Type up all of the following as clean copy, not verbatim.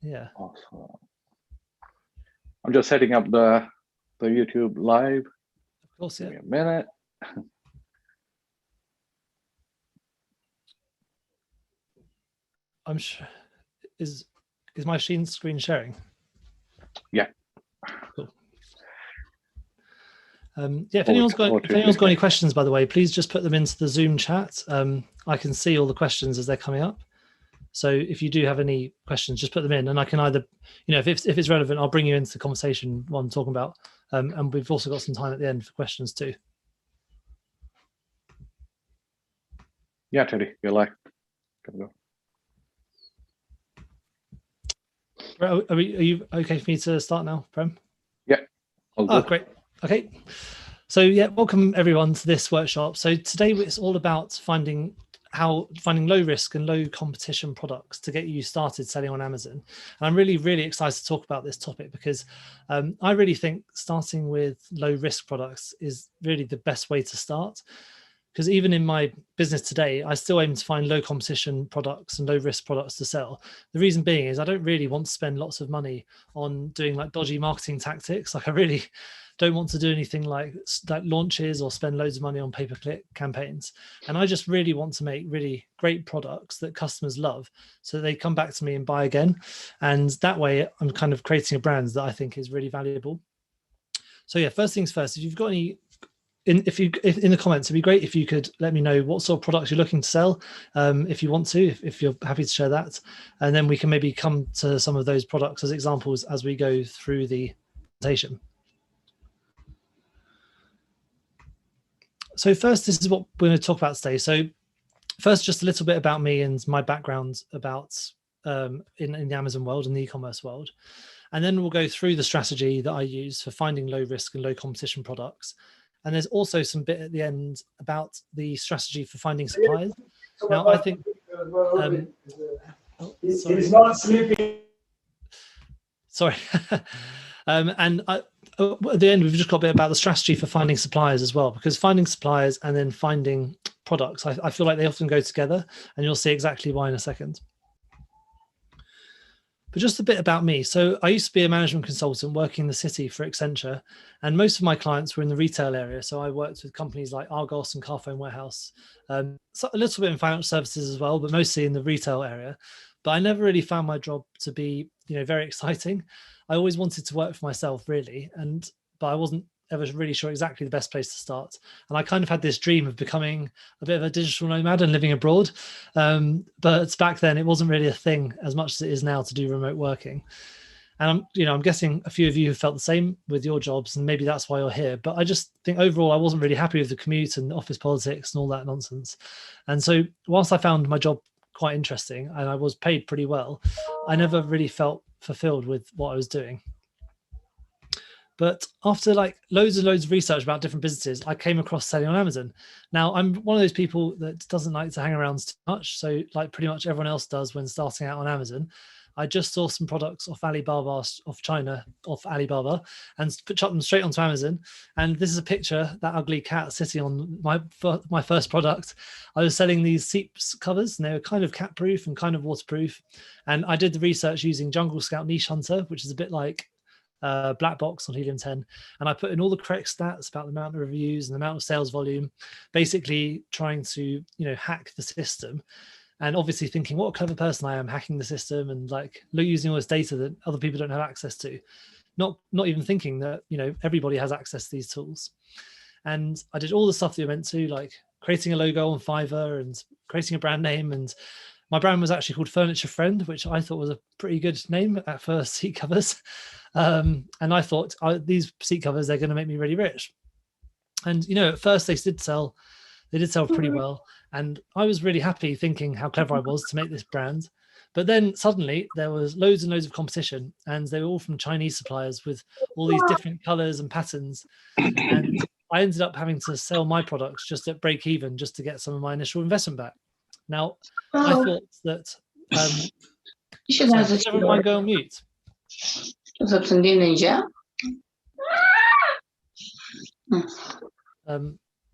Yeah. Awesome. I'm just setting up the YouTube live. Of course, yeah. Give me a minute. I'm sure. Is my screen sharing? Yeah. Cool. Yeah, if anyone's got any questions, by the way, please just put them into the Zoom chat. I can see all the questions as they're coming up. So if you do have any questions, just put them in, and I can either, if it's relevant, I'll bring you into the conversation while I'm talking about. And we've also got some time at the end for questions too. Yeah, Teddy, you're live. Go. Are you okay for me to start now, Prem? Yeah. Oh, great. Okay. So yeah, welcome everyone to this workshop. So today it's all about finding low risk and low competition products to get you started selling on Amazon. And I'm really, really excited to talk about this topic because I really think starting with low risk products is really the best way to start. Because even in my business today, I still aim to find low competition products and low risk products to sell. The reason being is I don't really want to spend lots of money on doing like dodgy marketing tactics. Like I really don't want to do anything like launches or spend loads of money on pay-per-click campaigns. And I just really want to make really great products that customers love so they come back to me and buy again. And that way I'm kind of creating a brand that I think is really valuable. So yeah, first things first, if you've got any in the comments, it'd be great if you could let me know what sort of products you're looking to sell, if you want to, if you're happy to share that, and then we can maybe come to some of those products as examples as we go through the presentation. So first, this is what we're going to talk about today. So first, just a little bit about me and my background about in the Amazon world and the e-commerce world. And then we'll go through the strategy that I use for finding low risk and low competition products. And there's also some bit at the end about the strategy for finding suppliers. Now, I think he's not sleeping. Sorry. And at the end, we've just got a bit about the strategy for finding suppliers as well, because finding suppliers and then finding products, I feel like they often go together, and you'll see exactly why in a second. But just a bit about me. So I used to be a management consultant working in the city for Accenture, and most of my clients were in the retail area. So I worked with companies like Argos and Carphone Warehouse, so a little bit in financial services as well, but mostly in the retail area. But I never really found my job to be, very exciting. I always wanted to work for myself, really, but I wasn't ever really sure exactly the best place to start. And I kind of had this dream of becoming a bit of a digital nomad and living abroad. But back then it wasn't really a thing as much as it is now to do remote working. And I'm guessing a few of you have felt the same with your jobs, and maybe that's why you're here. But I just think overall, I wasn't really happy with the commute and office politics and all that nonsense. And so whilst I found my job quite interesting and I was paid pretty well, I never really felt fulfilled with what I was doing. But after like loads and loads of research about different businesses, I came across selling on Amazon. Now, I'm one of those people that doesn't like to hang around too much. So like pretty much everyone else does when starting out on Amazon, I just saw some products off Alibaba, and chucked them straight onto Amazon. And this is a picture, that ugly cat sitting on my first product. I was selling these seat covers, and they were kind of cat proof and kind of waterproof. And I did the research using Jungle Scout Niche Hunter, which is a bit like black box on Helium 10, and I put in all the correct stats about the amount of reviews and the amount of sales volume, basically trying to hack the system, and obviously thinking what a clever person I am, hacking the system and like using all this data that other people don't have access to, not even thinking that everybody has access to these tools. And I did all the stuff that you're meant to, like creating a logo on Fiverr and creating a brand name. And my brand was actually called Furniture Friend, which I thought was a pretty good name for seat covers. And I thought these seat covers, they're going to make me really rich. And, at first they did sell pretty well. And I was really happy thinking how clever I was to make this brand. But then suddenly there was loads and loads of competition, and they were all from Chinese suppliers with all these different colors and patterns. And I ended up having to sell my products just at break even, just to get some of my initial investment back. Now, I thought that, does everyone mind go on mute?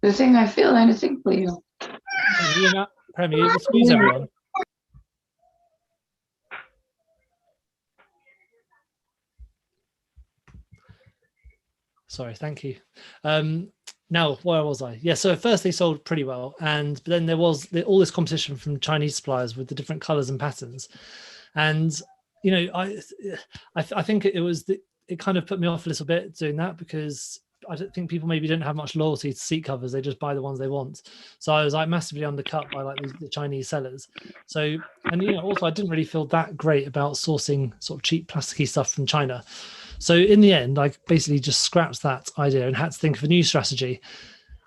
The thing I feel anything for you. Prem, you able to mute everyone? Sorry, thank you. Now, where was I? Yeah, so at first they sold pretty well, and then there was all this competition from Chinese suppliers with the different colors and patterns. And you know, I think it kind of put me off a little bit doing that, because I don't think people maybe don't have much loyalty to seat covers. They just buy the ones they want. So I was like massively undercut by like the Chinese sellers. So, and you know, also I didn't really feel that great about sourcing sort of cheap plasticky stuff from China. So in the end, I basically just scrapped that idea and had to think of a new strategy.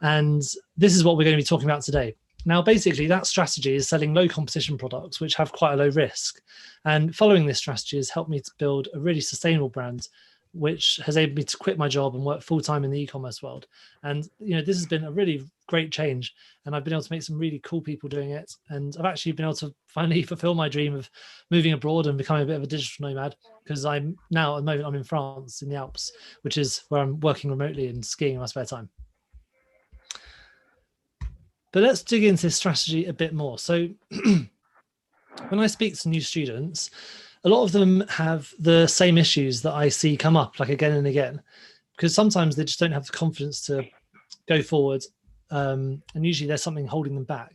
And this is what we're going to be talking about today. Now, basically, that strategy is selling low competition products, which have quite a low risk. And following this strategy has helped me to build a really sustainable brand, which has enabled me to quit my job and work full-time in the e-commerce world. And you know, this has been a really great change, and I've been able to meet some really cool people doing it. And I've actually been able to finally fulfill my dream of moving abroad and becoming a bit of a digital nomad, because I'm now, at the moment, I'm in France in the Alps, which is where I'm working remotely and skiing in my spare time. But let's dig into this strategy a bit more. So when I speak to new students, a lot of them have the same issues that I see come up like again and again, because sometimes they just don't have the confidence to go forward. And usually there's something holding them back.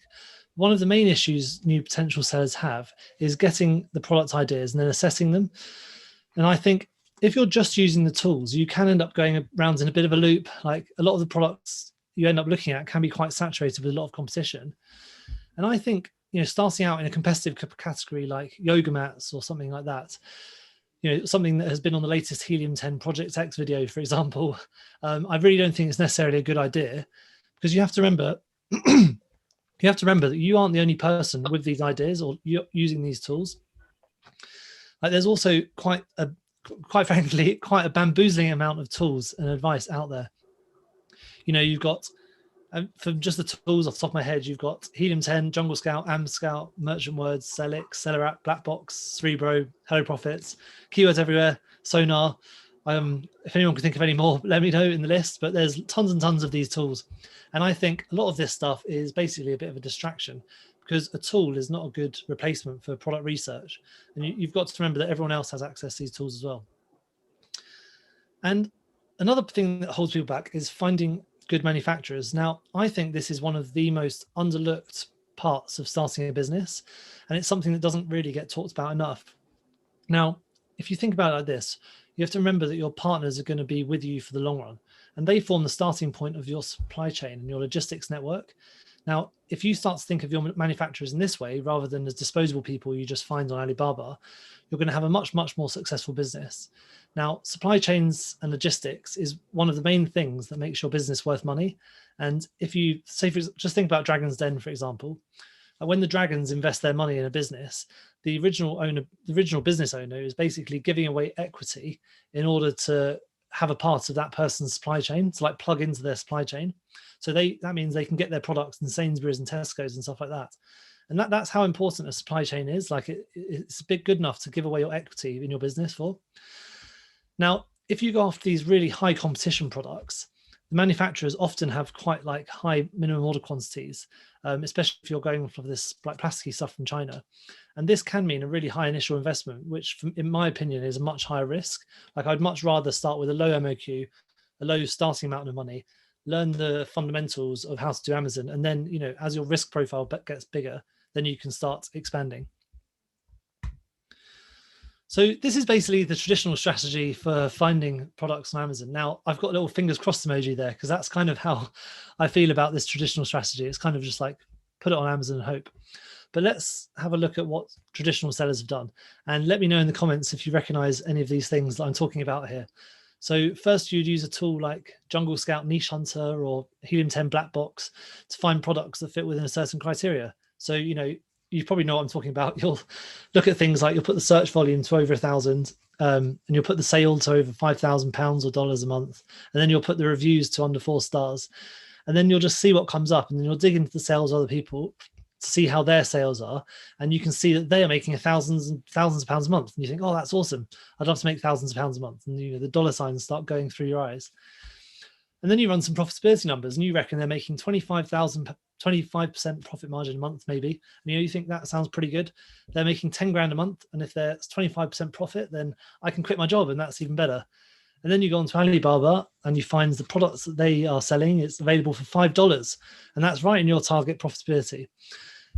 One of the main issues new potential sellers have is getting the product ideas and then assessing them. And I think if you're just using the tools, you can end up going around in a bit of a loop. Like a lot of the products you end up looking at can be quite saturated with a lot of competition. And I think, you know, starting out in a competitive category like yoga mats or something like that, you know, something that has been on the latest Helium 10 Project X video, for example, I really don't think it's necessarily a good idea, because you have to remember, that you aren't the only person with these ideas or using these tools. Like there's also quite frankly, quite a bamboozling amount of tools and advice out there. You know, you've got, from just the tools off the top of my head, you've got Helium 10, Jungle Scout, Am Scout, Merchant Words, Celix, Cellarat, Blackbox, Cerebro, Hello Profits, Keywords Everywhere, Sonar. If anyone can think of any more, let me know in the list. But there's tons and tons of these tools. And I think a lot of this stuff is basically a bit of a distraction, because a tool is not a good replacement for product research. And you've got to remember that everyone else has access to these tools as well. And another thing that holds people back is finding good manufacturers. Now, I think this is one of the most underlooked parts of starting a business, and it's something that doesn't really get talked about enough. Now, if you think about it like this, you have to remember that your partners are going to be with you for the long run, and they form the starting point of your supply chain and your logistics network. Now, if you start to think of your manufacturers in this way, rather than as disposable people you just find on Alibaba, you're going to have a much, much more successful business. Now, supply chains and logistics is one of the main things that makes your business worth money. And if you say, just think about Dragon's Den, for example, when the dragons invest their money in a business, the original business owner is basically giving away equity in order to have a part of that person's supply chain, to like plug into their supply chain. So that means they can get their products in Sainsbury's and Tesco's and stuff like that. And that's how important a supply chain is. Like it's a bit good enough to give away your equity in your business for. Now, if you go after these really high competition products, the manufacturers often have quite like high minimum order quantities, especially if you're going for this like plasticky stuff from China. And this can mean a really high initial investment, which in my opinion is a much higher risk. Like I'd much rather start with a low MOQ, a low starting amount of money, learn the fundamentals of how to do Amazon. And then, you know, as your risk profile gets bigger, then you can start expanding. So this is basically the traditional strategy for finding products on Amazon. Now, I've got a little fingers crossed emoji there, because that's kind of how I feel about this traditional strategy. It's kind of just like put it on Amazon and hope. But let's have a look at what traditional sellers have done. And let me know in the comments if you recognize any of these things that I'm talking about here. So first, you'd use a tool like Jungle Scout Niche Hunter or Helium 10 Black Box to find products that fit within a certain criteria. So, you know, you probably know what I'm talking about. You'll look at things like you'll put the search volume to over 1,000, and you'll put the sale to over £5,000 or dollars a month, and then you'll put the reviews to under 4 stars, and then you'll just see what comes up, and then you'll dig into the sales of other people to see how their sales are, and you can see that they are making thousands and thousands of pounds a month, and you think, oh, that's awesome. I'd love to make thousands of pounds a month, and you know the dollar signs start going through your eyes. And then you run some profitability numbers, and you reckon they're making 25% profit margin a month, maybe. And you think that sounds pretty good. They're making 10 grand a month. And if there's 25% profit, then I can quit my job, and that's even better. And then you go onto Alibaba and you find the products that they are selling, it's available for $5. And that's right in your target profitability.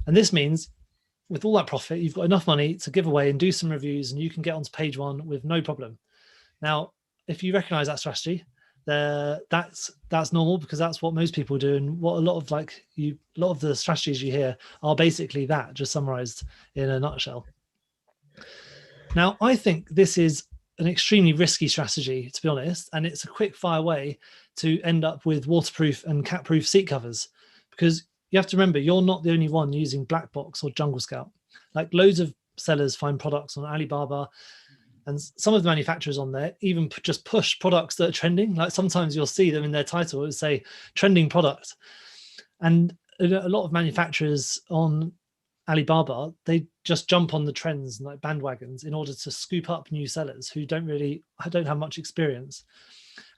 And this means with all that profit, you've got enough money to give away and do some reviews, and you can get onto page one with no problem. Now, if you recognize that strategy, that's normal, because that's what most people do. And what a lot of the strategies you hear are basically that, just summarized in a nutshell. Now, I think this is an extremely risky strategy, to be honest, and it's a quick fire way to end up with waterproof and cat-proof seat covers, because you have to remember, you're not the only one using Black Box or Jungle Scout. Like, loads of sellers find products on Alibaba, and some of the manufacturers on there even just push products that are trending. Like, sometimes you'll see them in their title, it will say trending product. And a lot of manufacturers on Alibaba, they just jump on the trends like bandwagons in order to scoop up new sellers who don't have much experience.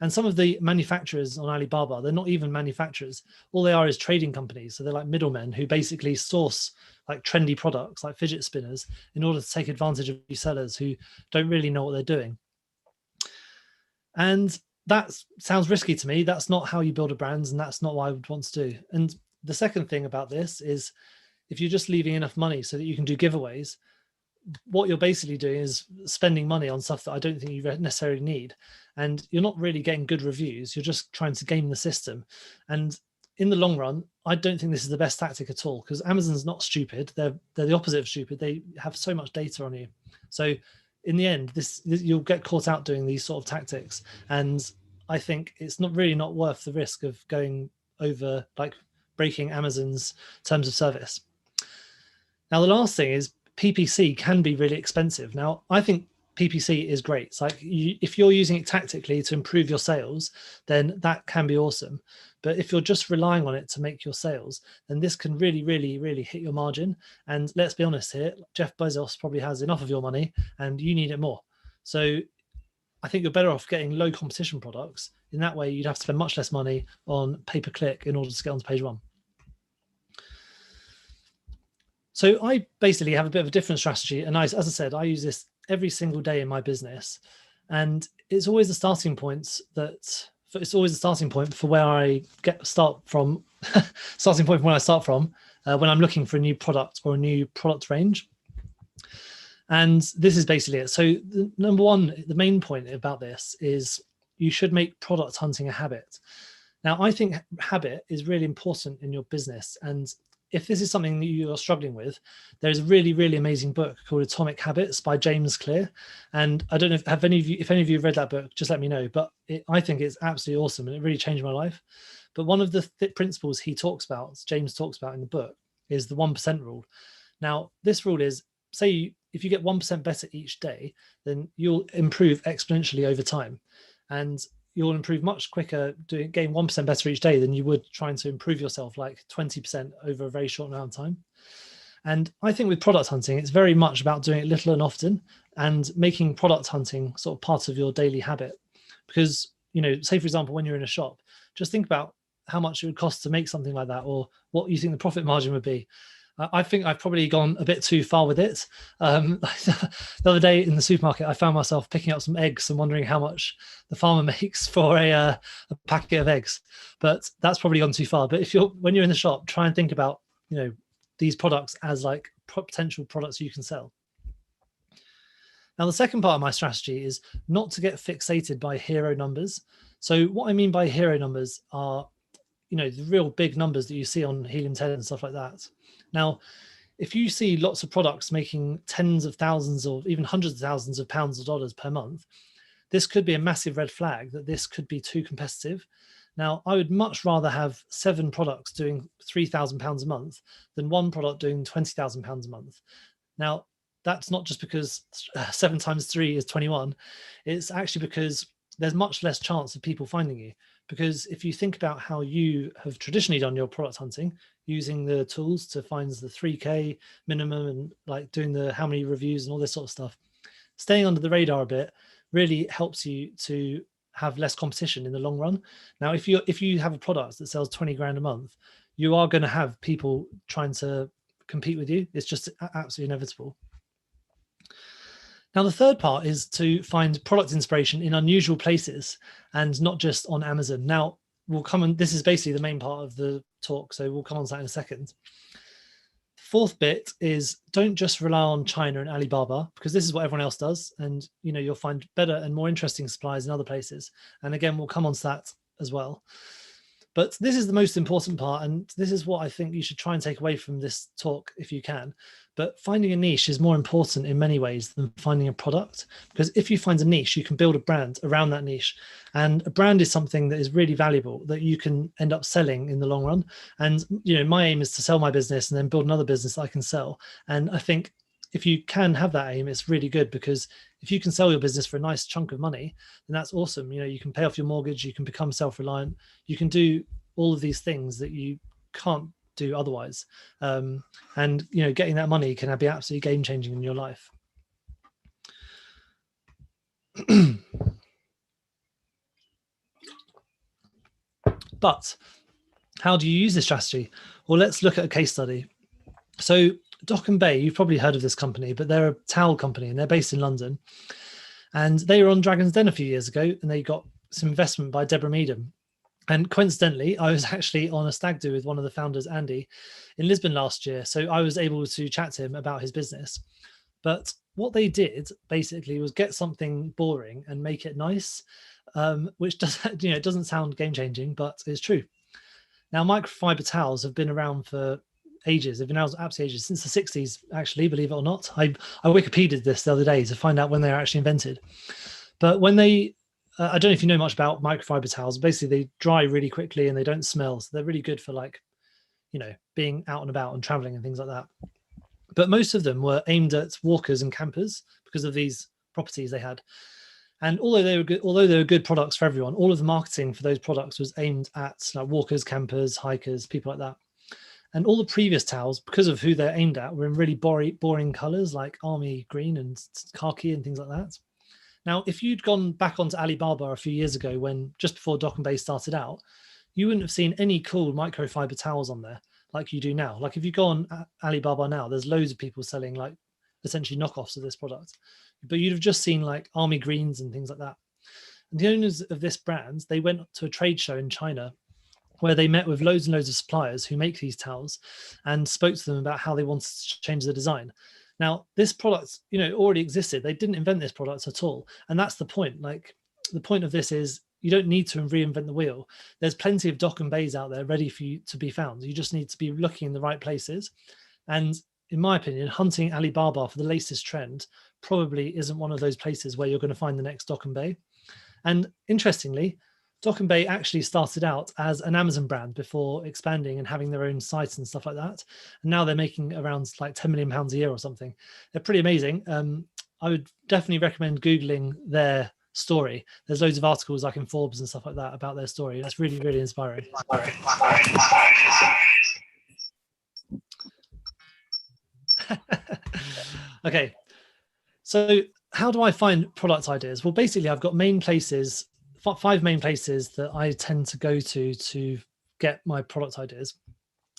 And some of the manufacturers on Alibaba, they're not even manufacturers. All they are is trading companies. So they're like middlemen who basically source like trendy products like fidget spinners in order to take advantage of new sellers who don't really know what they're doing. And that sounds risky to me. That's not how you build a brand, and that's not what I would want to do. And the second thing about this is, if you're just leaving enough money so that you can do giveaways, what you're basically doing is spending money on stuff that I don't think you necessarily need. And you're not really getting good reviews. You're just trying to game the system. And in the long run, I don't think this is the best tactic at all, because Amazon's not stupid. They're the opposite of stupid. They have so much data on you. So in the end, this you'll get caught out doing these sort of tactics. And I think it's not worth the risk of going over, like, breaking Amazon's terms of service. Now, the last thing is PPC can be really expensive. Now, I think PPC is great. It's like, if you're using it tactically to improve your sales, then that can be awesome. But if you're just relying on it to make your sales, then this can really, really, really hit your margin. And let's be honest here, Jeff Bezos probably has enough of your money and you need it more. So I think you're better off getting low competition products. In that way, you'd have to spend much less money on pay-per-click in order to get onto page one. So I basically have a bit of a different strategy. And as I said, I use this every single day in my business. And it's always the starting point for where I start from when I'm looking for a new product or a new product range. And this is basically it. So number one, the main point about this is you should make product hunting a habit. Now, I think habit is really important in your business. And if this is something that you are struggling with, there's a really, really amazing book called Atomic Habits by James Clear. And I don't know if any of you have read that book, just let me know. But I think it's absolutely awesome, and it really changed my life. But one of the principles James talks about in the book, is the 1% rule. Now, this rule is, say if you get 1% better each day, then you'll improve exponentially over time. And you'll improve much quicker getting 1% better each day than you would trying to improve yourself like 20% over a very short amount of time. And I think with product hunting, it's very much about doing it little and often and making product hunting sort of part of your daily habit. Because, say, for example, when you're in a shop, just think about how much it would cost to make something like that, or what you think the profit margin would be. I think I've probably gone a bit too far with it. The other day in the supermarket, I found myself picking up some eggs and wondering how much the farmer makes for a packet of eggs. But that's probably gone too far. But when you're in the shop, try and think about these products as like potential products you can sell. Now, the second part of my strategy is not to get fixated by hero numbers. So what I mean by hero numbers are the real big numbers that you see on Helium 10 and stuff like that. Now, if you see lots of products making tens of thousands or even hundreds of thousands of pounds or dollars per month, this could be a massive red flag that this could be too competitive. Now, I would much rather have 7 products doing £3,000 a month than 1 product doing £20,000 a month. Now, that's not just because 7 times 3 is 21. It's actually because there's much less chance of people finding you. Because if you think about how you have traditionally done your product hunting, using the tools to find the 3K minimum and like doing the how many reviews and all this sort of stuff, staying under the radar a bit really helps you to have less competition in the long run. Now, if you have a product that sells 20 grand a month, you are going to have people trying to compete with you. It's just absolutely inevitable. Now, the third part is to find product inspiration in unusual places and not just on Amazon. Now, we'll come on, this is basically the main part of the talk, so we'll come on to that in a second. Fourth bit is don't just rely on China and Alibaba, because this is what everyone else does. And, you know, you'll find better and more interesting suppliers in other places. And again, we'll come on to that as well. But this is the most important part, and this is what I think you should try and take away from this talk if you can. But finding a niche is more important in many ways than finding a product, because if you find a niche, you can build a brand around that niche. And a brand is something that is really valuable that you can end up selling in the long run. And, you know, my aim is to sell my business and then build another business that I can sell. And I think if you can have that aim, it's really good, because if you can sell your business for a nice chunk of money, then that's awesome. You know, you can pay off your mortgage, you can become self-reliant, you can do all of these things that you can't do otherwise. And, you know, getting that money can be absolutely game-changing in your life. But how do you use this strategy? Well, let's look at a case study. So Dock and Bay, you've probably heard of this company, but they're a towel company and they're based in London. And they were on Dragon's Den a few years ago, and they got some investment by Deborah Meadham. And coincidentally, I was actually on a stag do with one of the founders, Andy, in Lisbon last year. So I was able to chat to him about his business. But what they did basically was get something boring and make it nice, which doesn't, you know, it doesn't sound game changing, but it's true. Now, microfiber towels have been around for ages. They've been around absolutely ages, since the 60s, actually, believe it or not. I Wikipedia'd this the other day to find out when they were actually invented. But when they, I don't know if you know much about microfiber towels. Basically, they dry really quickly and they don't smell. So they're really good for, like, you know, being out and about and traveling and things like that. But most of them were aimed at walkers and campers because of these properties they had. And although they were good products for everyone, all of the marketing for those products was aimed at, like, walkers, campers, hikers, people like that. And all the previous towels, because of who they're aimed at, were in really boring colors like army green and khaki and things like that. Now, if you'd gone back onto Alibaba a few years ago, when just before Dock and Bay started out, you wouldn't have seen any cool microfiber towels on there like you do now. Like, if you go on Alibaba now, there's loads of people selling, like, essentially knockoffs of this product, but you'd have just seen like army greens and things like that. And the owners of this brand, they went to a trade show in China where they met with loads and loads of suppliers who make these towels and spoke to them about how they wanted to change the design. Now, this product, you know, already existed. They didn't invent this product at all. And that's the point. Like, the point of this is you don't need to reinvent the wheel. There's plenty of Dock and Bays out there ready for you to be found. You just need to be looking in the right places. And in my opinion, hunting Alibaba for the latest trend probably isn't one of those places where you're going to find the next Dock and Bay. And interestingly, Dock and Bay actually started out as an Amazon brand before expanding and having their own sites and stuff like that. And now they're making around like £10 million a year or something. They're pretty amazing. I would definitely recommend Googling their story. There's loads of articles like in Forbes and stuff like that about their story. That's really, really inspiring. Okay, so how do I find product ideas? Well, basically, I've got five main places that I tend to go to get my product ideas.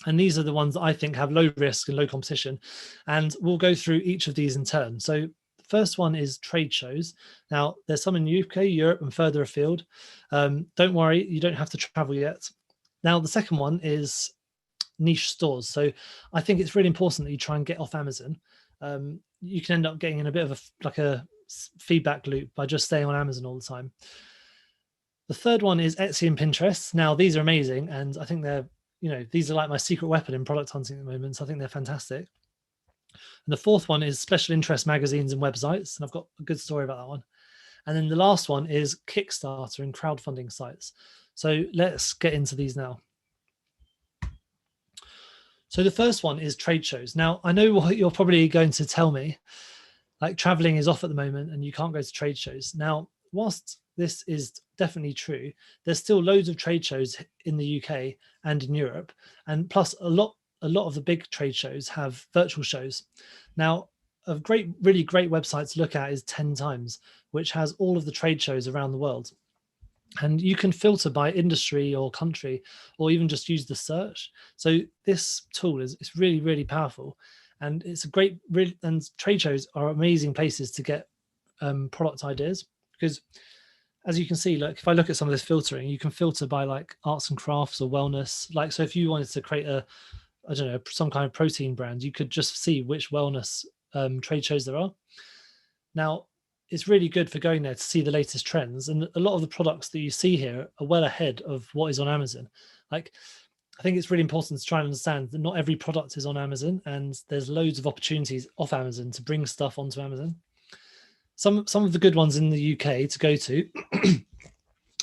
And these are the ones that I think have low risk and low competition. And we'll go through each of these in turn. So the first one is trade shows. Now, there's some in the UK, Europe, and further afield. Don't worry, you don't have to travel yet. Now, the second one is niche stores. So I think it's really important that you try and get off Amazon. You can end up getting in a bit of a feedback loop by just staying on Amazon all the time. The third one is Etsy and Pinterest. Now, these are amazing, and I think they're, you know, these are like my secret weapon in product hunting at the moment. So I think they're fantastic. And the fourth one is special interest magazines and websites, and I've got a good story about that one. And then the last one is Kickstarter and crowdfunding sites. So let's get into these now. So the first one is trade shows. Now, I know what you're probably going to tell me, like traveling is off at the moment and you can't go to trade shows. Now, whilst this is definitely true, there's still loads of trade shows in the UK and in Europe. And plus a lot of the big trade shows have virtual shows. Now, a really great website to look at is 10 Times, which has all of the trade shows around the world. And you can filter by industry or country, or even just use the search. So this tool is really, really powerful. And it's a and trade shows are amazing places to get product ideas, because as you can see, look, if I look at some of this filtering, you can filter by like arts and crafts or wellness. Like, so if you wanted to create I don't know, some kind of protein brand, you could just see which wellness trade shows there are. Now, it's really good for going there to see the latest trends. And a lot of the products that you see here are well ahead of what is on Amazon. Like, I think it's really important to try and understand that not every product is on Amazon, and there's loads of opportunities off Amazon to bring stuff onto Amazon. Some of the good ones in the UK to go to,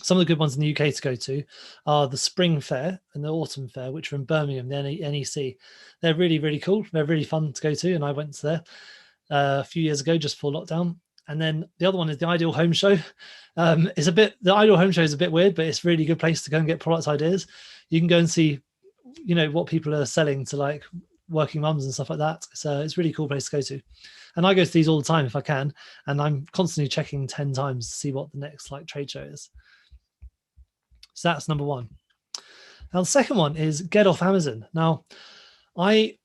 some of the good ones in the UK to go to are the Spring Fair and the Autumn Fair, which are in Birmingham, the NEC. They're really, really cool. They're really fun to go to, and I went to there a few years ago just before lockdown. And then the other one is the Ideal Home Show. The Ideal Home Show is a bit weird, but it's a really good place to go and get product ideas. You can go and see, you know, what people are selling to like working mums and stuff like that. So it's a really cool place to go to. And I go to these all the time if I can, and I'm constantly checking 10 times to see what the next like trade show is. So that's number one. Now the second one is get off Amazon. Now, I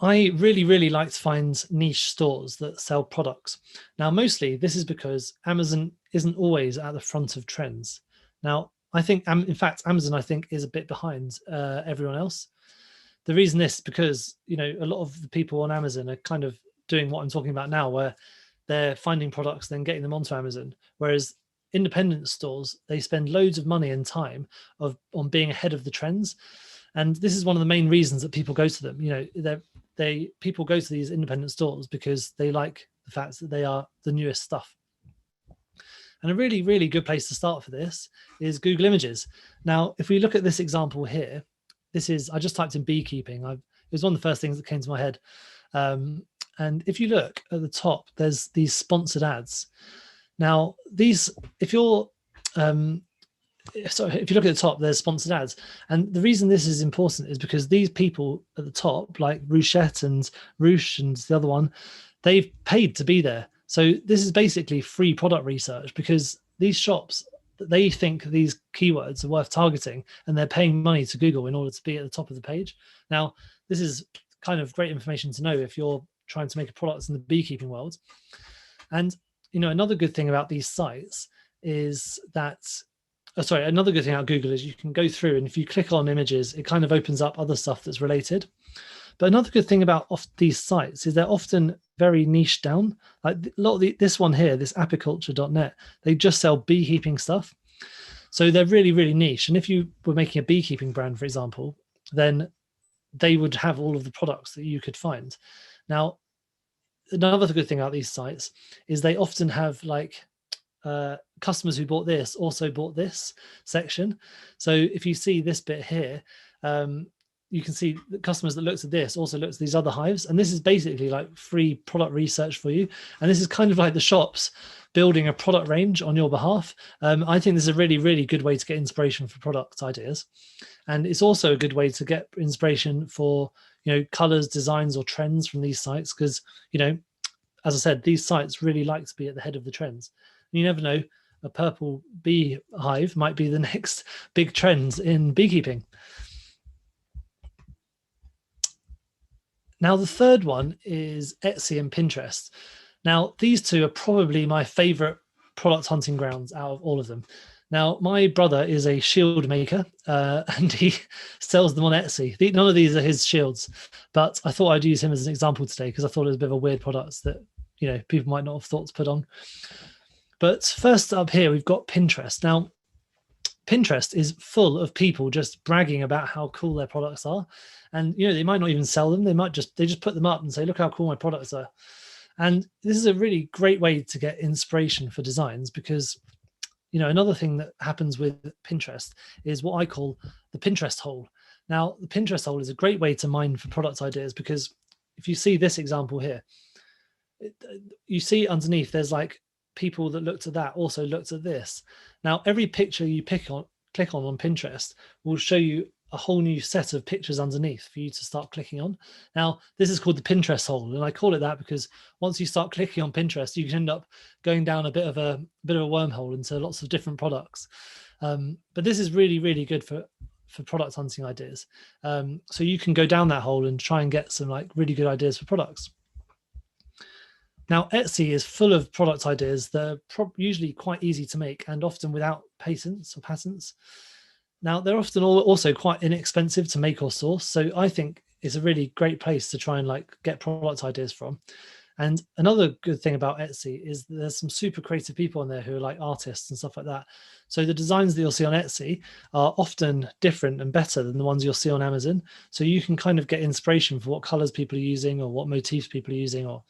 really, really like to find niche stores that sell products. Now, mostly this is because Amazon isn't always at the front of trends. Now, I think, in fact, Amazon, I think, is a bit behind everyone else. The reason is because, you know, a lot of the people on Amazon are kind of doing what I'm talking about now, where they're finding products, then getting them onto Amazon. Whereas independent stores, they spend loads of money and time on being ahead of the trends. And this is one of the main reasons that people go to them. You know, people go to these independent stores because they like the fact that they are the newest stuff. And a really, really good place to start for this is Google Images. Now, if we look at this example here, I just typed in beekeeping. It was one of the first things that came to my head. And if you look at the top, there's these sponsored ads. Now, if you look at the top, there's sponsored ads. And the reason this is important is because these people at the top, like Rouchette and Rouge and the other one, they've paid to be there. So this is basically free product research, because these shops, they think these keywords are worth targeting, and they're paying money to Google in order to be at the top of the page. Now, this is kind of great information to know if you're trying to make a product in the beekeeping world. And, you know, another good thing about these sites is that, another good thing about Google is you can go through, and if you click on images, it kind of opens up other stuff that's related. But another good thing about these sites is they're often very niche down. Like a lot of this one here, this apiculture.net, they just sell beekeeping stuff. So they're really, really niche. And if you were making a beekeeping brand, for example, then they would have all of the products that you could find. Now, another good thing about these sites is they often have like customers who bought this also bought this section. So if you see this bit here, you can see the customers that looked at this also looked at these other hives. And this is basically like free product research for you. And this is kind of like the shops building a product range on your behalf. I think this is a really, really good way to get inspiration for product ideas. And it's also a good way to get inspiration for, you know, colors, designs, or trends from these sites. Because, you know, as I said, these sites really like to be at the head of the trends. And you never know, a purple bee hive might be the next big trends in beekeeping. Now, the third one is Etsy and Pinterest. Now, these two are probably my favorite product hunting grounds out of all of them. Now, my brother is a shield maker and he sells them on Etsy. None of these are his shields, but I thought I'd use him as an example today because I thought it was a bit of a weird product that, you know, people might not have thought to put on. But first up here, we've got Pinterest. Now, Pinterest is full of people just bragging about how cool their products are. And, you know, they might not even sell them. They just put them up and say, look how cool my products are. And this is a really great way to get inspiration for designs because, you know, another thing that happens with Pinterest is what I call the Pinterest hole. Now, the Pinterest hole is a great way to mine for product ideas because if you see this example here, you see underneath there's like people that looked at that also looked at this. Now, every picture you click on Pinterest will show you a whole new set of pictures underneath for you to start clicking on. Now, this is called the Pinterest hole, and I call it that because once you start clicking on Pinterest, you can end up going down a bit of a wormhole into lots of different products. But this is really, really good for product hunting ideas. So you can go down that hole and try and get some like really good ideas for products. Now, Etsy is full of product ideas that are usually quite easy to make and often without patents or patents. Now, they're often also quite inexpensive to make or source. So I think it's a really great place to try and like get product ideas from. And another good thing about Etsy is there's some super creative people on there who are like artists and stuff like that. So the designs that you'll see on Etsy are often different and better than the ones you'll see on Amazon. So you can kind of get inspiration for what colors people are using or what motifs people are using, or,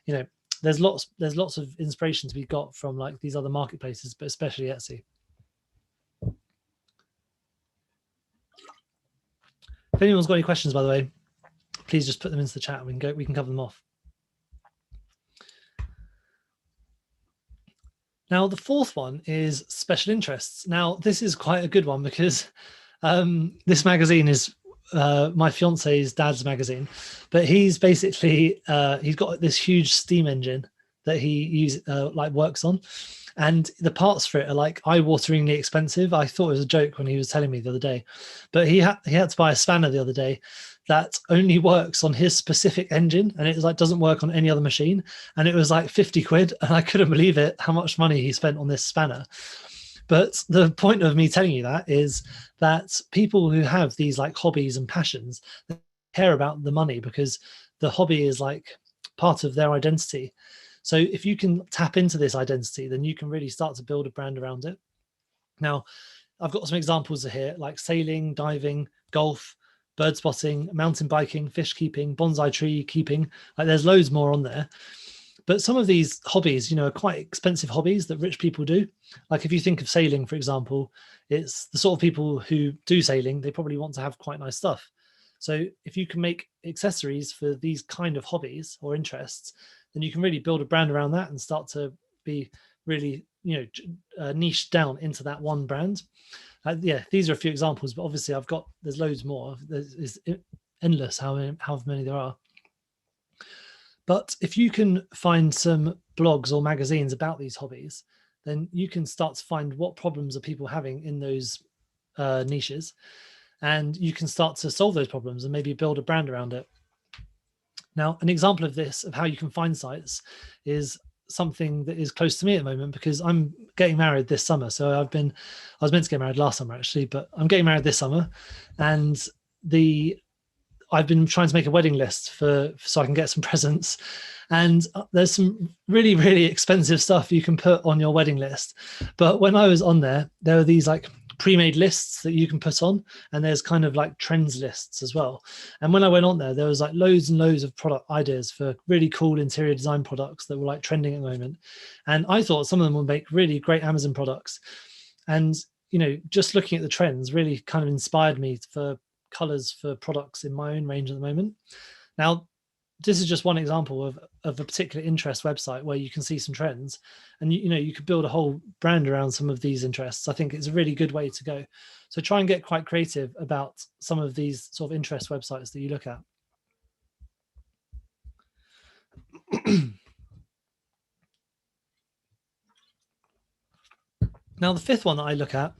you know, there's lots of inspiration to be got from like these other marketplaces, but especially Etsy. If anyone's got any questions, by the way, please just put them into the chat and we can cover them off. Now, the fourth one is special interests. Now, this is quite a good one because this magazine is my fiance's dad's magazine, but he's basically, he's got this huge steam engine that he works on. And the parts for it are like eye-wateringly expensive. I thought it was a joke when he was telling me the other day, but he had to buy a spanner the other day that only works on his specific engine, and it like doesn't work on any other machine. And it was like 50 quid, and I couldn't believe it how much money he spent on this spanner. But the point of me telling you that is that people who have these like hobbies and passions, they care about the money because the hobby is like part of their identity. So if you can tap into this identity, then you can really start to build a brand around it. Now, I've got some examples here, like sailing, diving, golf, bird spotting, mountain biking, fish keeping, bonsai tree keeping. Like there's loads more on there. But some of these hobbies, you know, are quite expensive hobbies that rich people do. Like if you think of sailing, for example, it's the sort of people who do sailing, they probably want to have quite nice stuff. So if you can make accessories for these kind of hobbies or interests, then you can really build a brand around that and start to be really, you know, niched down into that one brand. Yeah, these are a few examples, but obviously there's loads more. It's endless how many there are. But if you can find some blogs or magazines about these hobbies, then you can start to find what problems are people having in those niches, and you can start to solve those problems and maybe build a brand around it. Now, an example of this, of how you can find sites, is something that is close to me at the moment because I'm getting married this summer. So I was meant to get married last summer actually, but I'm getting married this summer, and I've been trying to make a wedding list so I can get some presents. And there's some really, really expensive stuff you can put on your wedding list. But when I was on there were these like pre-made lists that you can put on, and there's kind of like trends lists as well. And when I went on there was like loads and loads of product ideas for really cool interior design products that were like trending at the moment. And I thought some of them would make really great Amazon products. And, you know, just looking at the trends really kind of inspired me for colors for products in my own range at the moment. Now, this is just one example of a particular interest website where you can see some trends, and you know, you could build a whole brand around some of these interests. I think it's a really good way to go. So try and get quite creative about some of these sort of interest websites that you look at. Now, the fifth one that I look at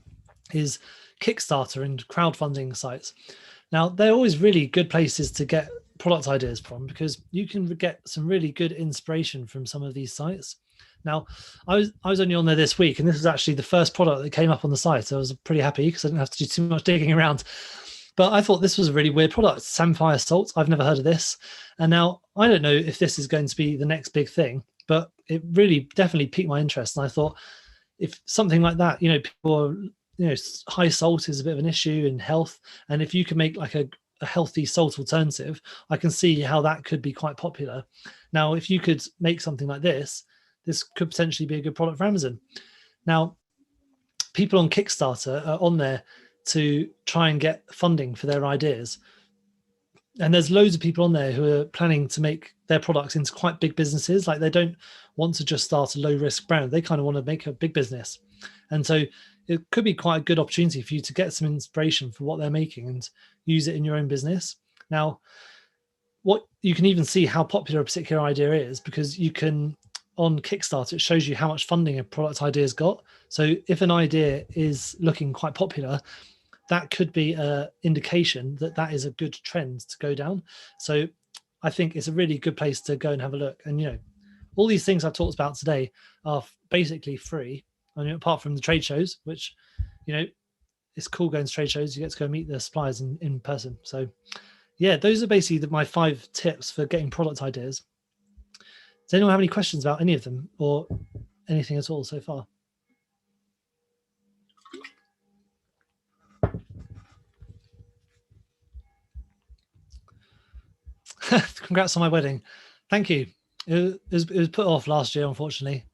is Kickstarter and crowdfunding sites. Now, they're always really good places to get product ideas from because you can get some really good inspiration from some of these sites. Now, I was only on there this week, and this was actually the first product that came up on the site. I was pretty happy because I didn't have to do too much digging around. But I thought this was a really weird product, Samphire Salt. I've never heard of this. And now I don't know if this is going to be the next big thing, but it really definitely piqued my interest. And I thought if something like that, you know, people are, you know, high salt is a bit of an issue in health. And if you can make like a healthy salt alternative, I can see how that could be quite popular. Now, if you could make something like this could potentially be a good product for Amazon. Now, people on Kickstarter are on there to try and get funding for their ideas. And there's loads of people on there who are planning to make their products into quite big businesses. Like they don't want to just start a low risk brand. They kind of want to make a big business. And so it could be quite a good opportunity for you to get some inspiration for what they're making and use it in your own business. Now, what you can even see how popular a particular idea is because you can, on Kickstarter, it shows you how much funding a product idea has got. So if an idea is looking quite popular, that could be an indication that that is a good trend to go down. So I think it's a really good place to go and have a look. And, you know, all these things I've talked about today are basically free. I mean, apart from the trade shows, which, you know, it's cool going to trade shows. You get to go meet the suppliers in person. So yeah, those are basically my 5 tips for getting product ideas. Does anyone have any questions about any of them or anything at all so far? Congrats on my wedding. Thank you. It was put off last year, unfortunately.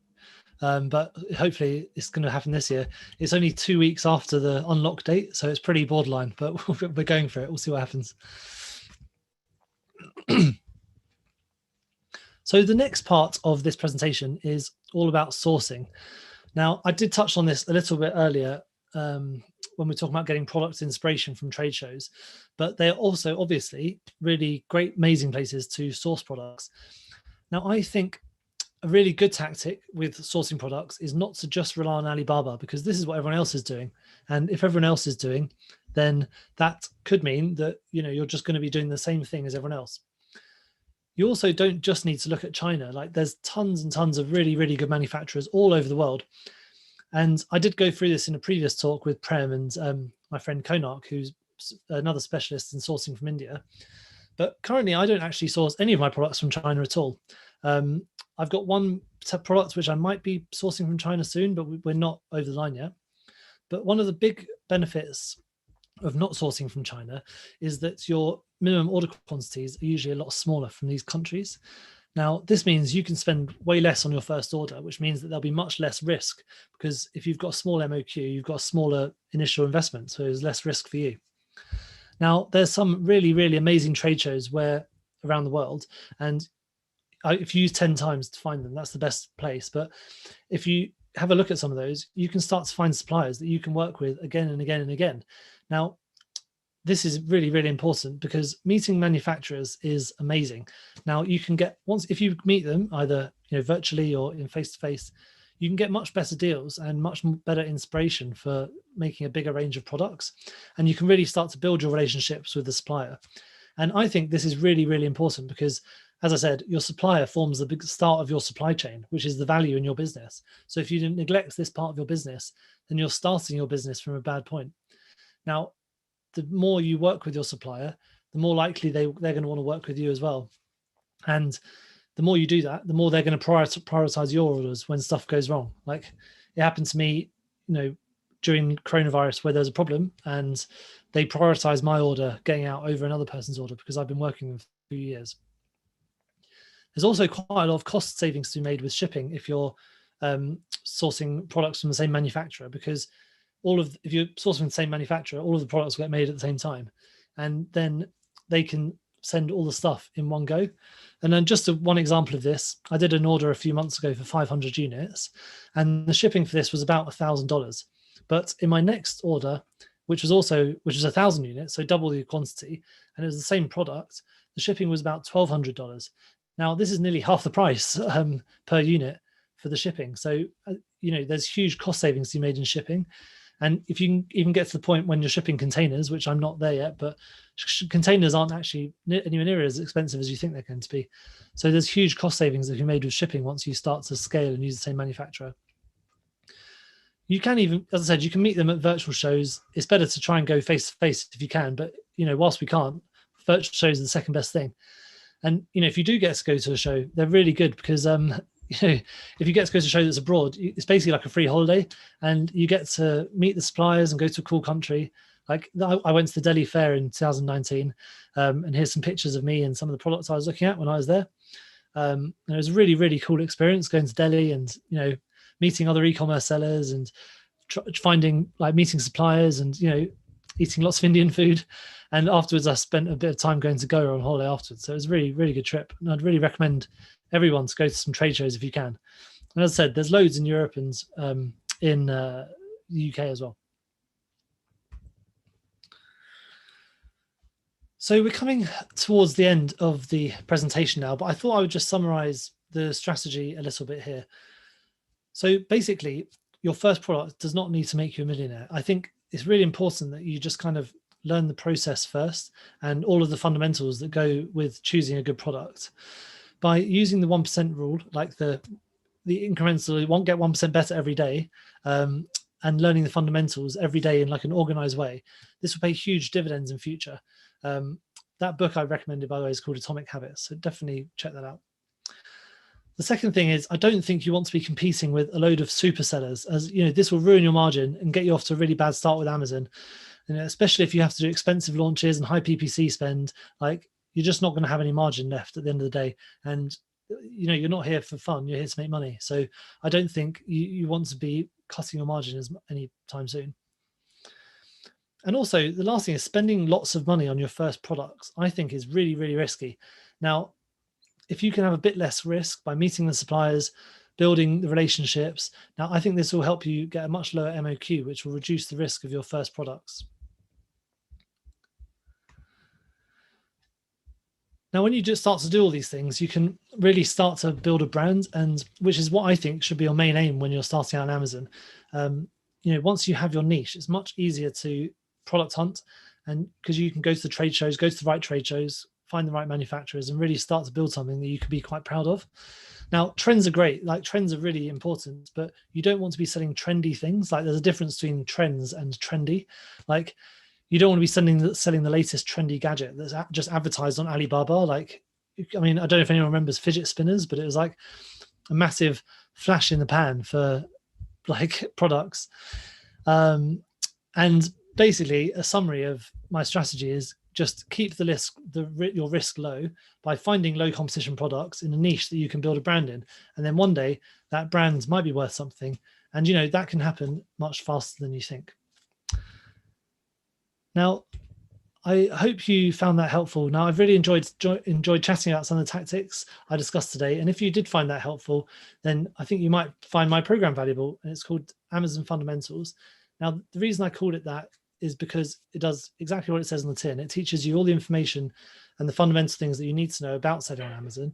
But hopefully it's going to happen this year. It's only 2 weeks after the unlock date, so it's pretty borderline, but we're going for it. We'll see what happens. So the next part of this presentation is all about sourcing. Now, I did touch on this a little bit earlier when we were talking about getting product inspiration from trade shows, but they're also obviously really great, amazing places to source products. Now, I think a really good tactic with sourcing products is not to just rely on Alibaba, because this is what everyone else is doing. And if everyone else is doing, then that could mean that, you know, you're just going to be doing the same thing as everyone else. You also don't just need to look at China. Like, there's tons and tons of really, really good manufacturers all over the world. And I did go through this in a previous talk with Prem and my friend Konark, who's another specialist in sourcing from India. But currently, I don't actually source any of my products from China at all. I've got one product which I might be sourcing from China soon, but we're not over the line yet. But one of the big benefits of not sourcing from China is that your minimum order quantities are usually a lot smaller from these countries. Now, this means you can spend way less on your first order, which means that there'll be much less risk, because if you've got a small MOQ, you've got a smaller initial investment, so there's less risk for you. Now, there's some really, really amazing trade shows around the world, and if you use 10 times to find them, that's the best place. But if you have a look at some of those, you can start to find suppliers that you can work with again and again and again. Now, this is really, really important, because meeting manufacturers is amazing. Now, you can get, if you meet them either, you know, virtually or in face-to-face, you can get much better deals and much better inspiration for making a bigger range of products. And you can really start to build your relationships with the supplier. And I think this is really, really important, because, as I said, your supplier forms the big start of your supply chain, which is the value in your business. So if you neglect this part of your business, then you're starting your business from a bad point. Now, the more you work with your supplier, the more likely they're going to want to work with you as well. And the more you do that, the more they're going to prioritize your orders when stuff goes wrong. Like, it happened to me, you know, during coronavirus, where there's a problem, and they prioritize my order getting out over another person's order because I've been working with them for 2 years. There's also quite a lot of cost savings to be made with shipping if you're sourcing products from the same manufacturer, because if you're sourcing from the same manufacturer, all of the products get made at the same time, and then they can send all the stuff in one go. And then just one example of this, I did an order a few months ago for 500 units, and the shipping for this was about $1,000. But in my next order, which was 1,000 units, so double the quantity, and it was the same product, the shipping was about $1,200. Now, this is nearly half the price per unit for the shipping. So, you know, there's huge cost savings to be made in shipping. And if you can even get to the point when you're shipping containers, which I'm not there yet, but containers aren't actually anywhere near as expensive as you think they're going to be. So there's huge cost savings that can be made with shipping once you start to scale and use the same manufacturer. You can even, as I said, you can meet them at virtual shows. It's better to try and go face to face if you can, but, you know, whilst we can't, virtual shows are the second best thing. And, you know, if you do get to go to a show, they're really good, because you know, if you get to go to a show that's abroad, it's basically like a free holiday, and you get to meet the suppliers and go to a cool country. Like, I went to the Delhi Fair in 2019, and here's some pictures of me and some of the products I was looking at when I was there. And it was a really, really cool experience going to Delhi and, you know, meeting other e-commerce sellers and meeting suppliers and, you know, eating lots of Indian food. And afterwards, I spent a bit of time going to Goa on holiday afterwards. So it was a really, really good trip. And I'd really recommend everyone to go to some trade shows if you can. And as I said, there's loads in Europe and in the UK as well. So we're coming towards the end of the presentation now, but I thought I would just summarize the strategy a little bit here. So basically, your first product does not need to make you a millionaire. I think it's really important that you just kind of learn the process first and all of the fundamentals that go with choosing a good product. by using the 1% rule, like the incremental, you won't get 1% better every day, and learning the fundamentals every day in like an organized way, this will pay huge dividends in future. That book I recommended, by the way, is called Atomic Habits. So definitely check that out. The second thing is, I don't think you want to be competing with a load of super sellers, as you know, this will ruin your margin and get you off to a really bad start with Amazon. You know, especially if you have to do expensive launches and high PPC spend, like you're just not going to have any margin left at the end of the day. And you know, you're not here for fun, you're here to make money. So I don't think you want to be cutting your margin any time soon. And also the last thing is spending lots of money on your first products, I think is really, really risky. Now, if you can have a bit less risk by meeting the suppliers, building the relationships, now I think this will help you get a much lower MOQ, which will reduce the risk of your first products. Now, when you just start to do all these things, you can really start to build a brand, and which is what I think should be your main aim when you're starting out on Amazon. You know, once you have your niche, it's much easier to product hunt, and because you can go to the trade shows, go to the right trade shows, find the right manufacturers, and really start to build something that you can be quite proud of. Now, trends are great, like trends are really important, but you don't want to be selling trendy things. Like there's a difference between trends and trendy. Like you don't want to be selling the latest trendy gadget that's just advertised on Alibaba. Like, I mean, I don't know if anyone remembers fidget spinners, but it was like a massive flash in the pan for like products. And basically a summary of my strategy is just keep your risk low by finding low competition products in a niche that you can build a brand in. And then one day that brand might be worth something. And, you know, that can happen much faster than you think. Now, I hope you found that helpful. Now, I've really enjoyed chatting about some of the tactics I discussed today. And if you did find that helpful, then I think you might find my program valuable. And it's called Amazon Fundamentals. Now, the reason I called it that is because it does exactly what it says on the tin. It teaches you all the information and the fundamental things that you need to know about selling on Amazon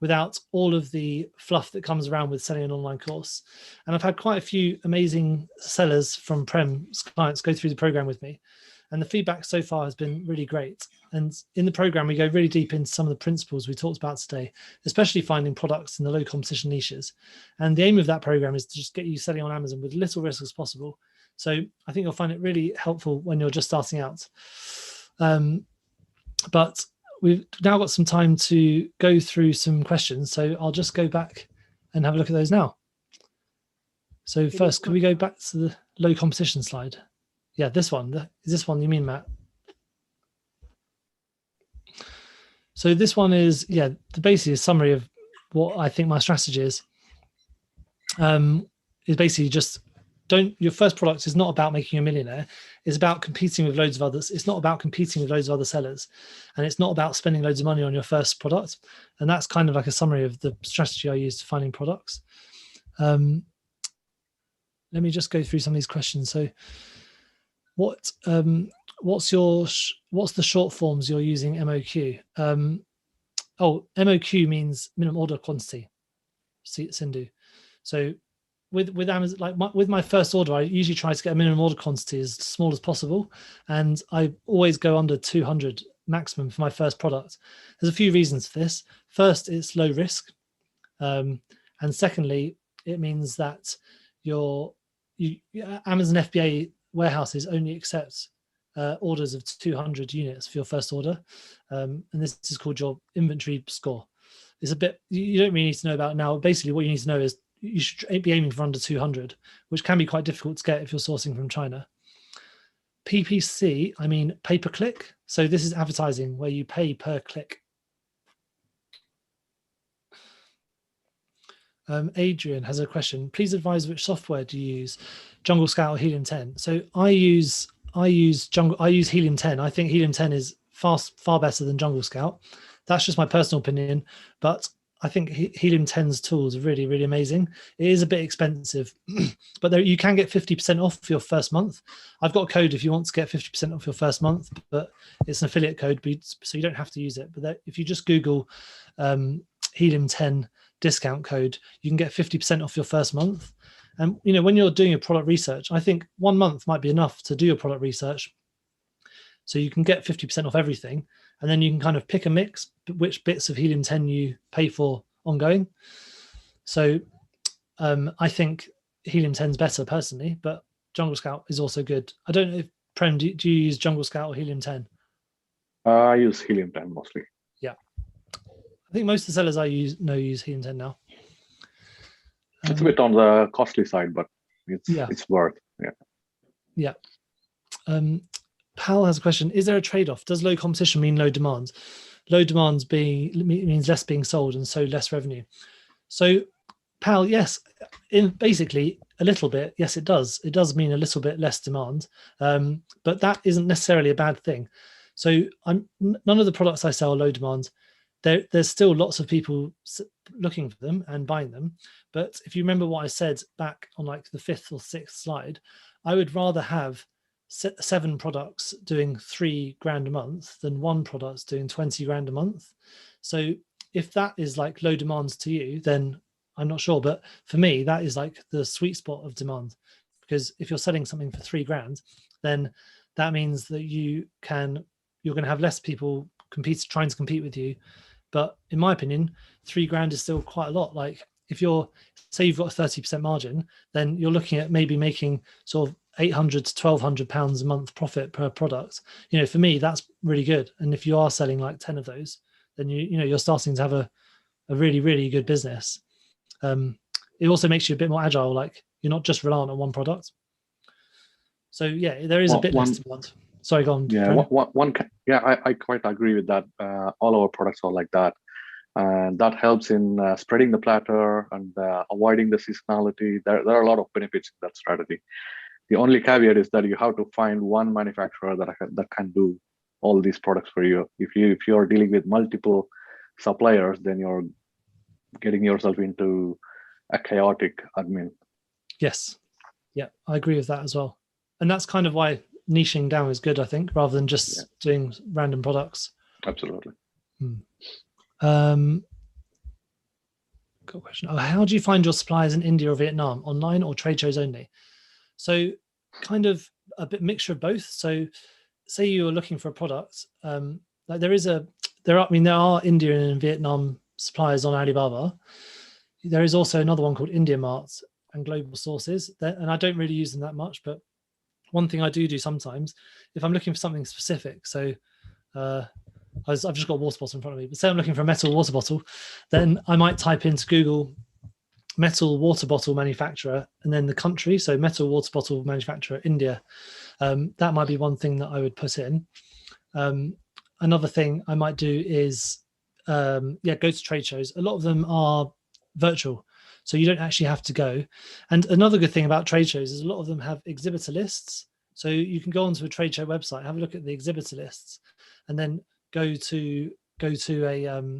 without all of the fluff that comes around with selling an online course. And I've had quite a few amazing sellers from Prem clients go through the program with me. And the feedback so far has been really great. And in the program, we go really deep into some of the principles we talked about today, especially finding products in the low competition niches. And the aim of that program is to just get you selling on Amazon with little risk as possible. So I think you'll find it really helpful when you're just starting out. But we've now got some time to go through some questions. So I'll just go back and have a look at those now. So first, can we go back to the low competition slide? Yeah, this one. Is this one you mean, Matt? So this one is, yeah, basically a summary of what I think my strategy is. Is basically just your first product is not about making you a millionaire. It's about competing with loads of others. It's not about competing with loads of other sellers. And it's not about spending loads of money on your first product. And that's kind of like a summary of the strategy I use to finding products. Let me just go through some of these questions. So what's the short forms you're using MOQ? MOQ means minimum order quantity, Sindhu. So with Amazon, like with my first order, I usually try to get a minimum order quantity as small as possible, and I always go under 200 maximum for my first product. There's a few reasons for this. First, it's low risk, and secondly, it means that Amazon FBA warehouses only accept orders of 200 units for your first order, and this is called your inventory score. It's a bit, you don't really need to know about it now. Basically, what you need to know is you should be aiming for under 200, which can be quite difficult to get if you're sourcing from China. PPC, I mean pay-per-click. So this is advertising where you pay per click. Adrian has a question. Please advise which software do you use, Jungle Scout or Helium 10? So I use Helium 10. I think Helium 10 is far better than Jungle Scout. That's just my personal opinion, but I think Helium 10's tools are really, really amazing. It is a bit expensive, but you can get 50% off for your first month. I've got a code if you want to get 50% off your first month, but it's an affiliate code, so you don't have to use it. But if you just Google Helium 10 discount code, you can get 50% off your first month. And you know, when you're doing your product research, I think 1 month might be enough to do your product research. So you can get 50% off everything. and then you can kind of pick a mix, which bits of helium-10 you pay for ongoing. So I think helium-10 is better personally, but Jungle Scout is also good. I don't know if Prem, do you use Jungle Scout or helium-10? I use helium-10 mostly. Yeah, I think most of the sellers I use helium-10 now. It's a bit on the costly side, but it's worth. Yeah. Pal has a question. Is there a trade-off? Does low competition mean low demand? Low demands means less being sold and so less revenue. So Pal, yes, basically a little bit. Yes, it does. It does mean a little bit less demand, but that isn't necessarily a bad thing. So none of the products I sell are low demand. There's still lots of people looking for them and buying them. But if you remember what I said back on like the 5th or 6th slide, I would rather have 7 products doing $3,000 a month than 1 product doing 20 grand a month. So if that is like low demands to you, then I'm not sure. But for me, that is like the sweet spot of demand, because if you're selling something for $3,000, then that means that you're going to have less people trying to compete with you. But in my opinion, $3,000 is still quite a lot. Like if say you've got a 30% margin, then you're looking at maybe making sort of £800 to £1,200 a month profit per product. For me, that's really good. And if you are selling like 10 of those, then you're starting to have a really, really good business. It also makes you a bit more agile. Like you're not just reliant on one product. So yeah, there is a bit less demand. Sorry, go on. Yeah, I quite agree with that. All our products are like that. And that helps in spreading the platter and avoiding the seasonality. There are a lot of benefits in that strategy. The only caveat is that you have to find one manufacturer that can do all these products for you. If you're dealing with multiple suppliers, then you're getting yourself into a chaotic admin. Yes. Yeah, I agree with that as well. And that's kind of why niching down is good, I think, rather than just doing random products. Absolutely. Got a question. How do you find your suppliers in India or Vietnam? Online or trade shows only? So kind of a bit mixture of both. So say you're looking for a product, like there are Indian and Vietnam suppliers on Alibaba. There is also another one called India Mart and Global Sources, and I don't really use them that much, but one thing I do sometimes, if I'm looking for something specific, so I've just got a water bottle in front of me, but say I'm looking for a metal water bottle, then I might type into Google metal water bottle manufacturer and then the country, so metal water bottle manufacturer India. That might be one thing that I would put in. Another thing I might do is go to trade shows. A lot of them are virtual, so you don't actually have to go. And another good thing about trade shows is a lot of them have exhibitor lists, so you can go onto a trade show website, have a look at the exhibitor lists, and then go to a